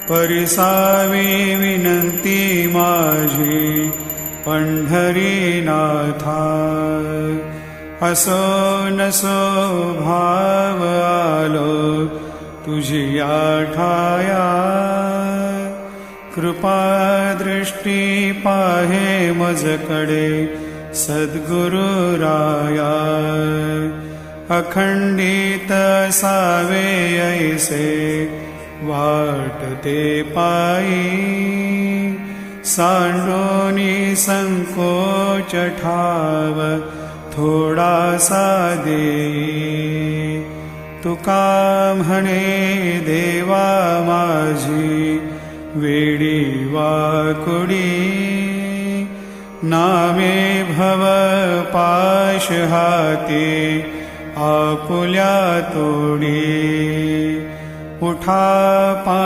परिसावी विनंती माझी पंढरीनाथा। असो नसो भाव आलो तुझी ठाया, कृपा दृष्टी पाहे मजकडे सद्गुरु राया। अखंडित सावे ऐसे वाटते पायी, सांडोनी संकोच ठाव थोडासा देई। तुका म्हणे देवा माझी वेडी वाकुडी, नामे भव पाश हाती आपुल्या तोडी। उठा